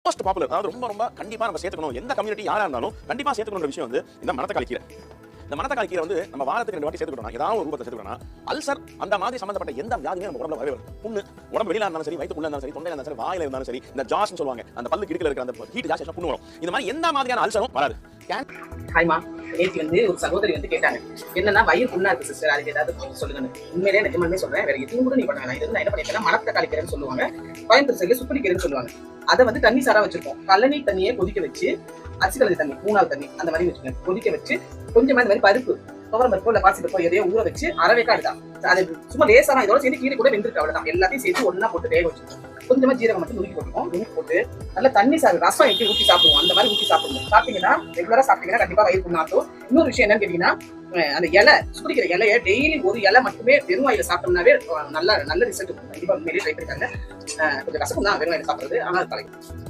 Most popular, அதாவது ரொம்ப ரொம்ப கண்டிப்பா நம்ம சேர்த்துக்கணும், எந்த கம்யூனிட்டி யாரா இருந்தாலும் கண்டிப்பா சேர்த்துக்கணுன்ற விஷயம் வந்து இந்த மணத்தக்காளி கீரை. இந்த மணத்தக்காளி கீரை வந்து நம்ம வாரத்துக்கு 2 வாட்டி சேர்த்துக்கிட்டோம்னா, ஏதாவது ஒரு ரூபத்தை சேர்த்துக்கிட்டோம்னா, அல்சர் அந்த மாதிரி சம்பந்தப்பட்ட எந்த வியாதியுமே நம்ம உடம்புல வரவே வரும். புண்ணு உடம்பு வெளியில இருந்தாலும் சரி, வயிற்றுக்குள்ள இருந்தாலும் சரி, தொண்டையில இருந்தாலும் சரி, வாயில இருந்தாலும் சரி, இந்த ஜாஸ்னு சொல்லுவாங்க, அந்த பல்லு கிடுக்கல இருக்கிற அந்த ஹீட் ஜாஸ்தி புண்ணு வரும். இந்த மாதிரி எந்த மாதிரியான அல்சரும் வராது. ஹாய்மா, நேற்று வந்து ஒரு சகோதரி வந்து கேட்டாங்க, என்னன்னா வயிறு புண்ணா இருக்கு சிஸ்டர், அதுக்கு ஏதாவது சொல்லுங்க. உண்மையிலே நிஜமாலுமே சொல்றேன், வேற எதுவும் கூட நீ பண்ண வேணாம். இது நான் என்ன பண்ணிருக்கேன்னா, மணத்தக்காளி கீரைன்னு சொல்லுவாங்க, கோயம்புத்தூர் சைடுல சுப்படி கீரைன்னு சொல்லுவாங்க. அதை வந்து தண்ணி சாரா வச்சிருக்கோம். கழனி தண்ணியை கொதிக்க வச்சு, அரிசி கலரி தண்ணி 3 நாள் தண்ணி அந்த மாதிரி வச்சுக்கோங்க. கொதிக்க வச்சு கொஞ்சமா இந்த மாதிரி பருப்பு, துவரம் பருப்போ இல்ல பாசி பருப்போ எதையோ ஊற வச்சு அரவேக்கா எடுத்தான். அது சும்மா லேசான இதோட சேர்ந்து கீரை கூட வெந்திருக்கு, அவ்வளவுதான். எல்லாத்தையும் சேர்த்து ஒன்னா போட்டு வேக வச்சிருக்கோம். கொஞ்சமா ஜீரகம் மட்டும் நுணுக்கி போட்டுருக்கோம். நுணுக்கி போட்டு நல்லா தண்ணி சாறு ரசம் எப்படி ஊற்றி சாப்பிடுவோம், அந்த மாதிரி ஊற்றி சாப்பிடுவோம். சாப்பிட்டீங்கன்னா ரெகுலரா சாப்பிட்டீங்கன்னா கண்டிப்பா வயிறு புண்ணாட்டும். இன்னொரு விஷயம் என்னன்னு கேட்டீங்கன்னா, அந்த இலை சுப்பிடிக்கிற இலையை டெய்லி ஒரு இலை மட்டுமே வெறும் வாயில சாப்பிட்டோம்னாவே நல்ல ரிசல்ட் இருக்கும். கண்டிப்பா உண்மையிலேயே ட்ரை பண்ணிருக்காங்க. கொஞ்சம் கசக்கும் தான் வெறும் வாயில சாப்பிடுறது, ஆனால் அது தலைக்கும்.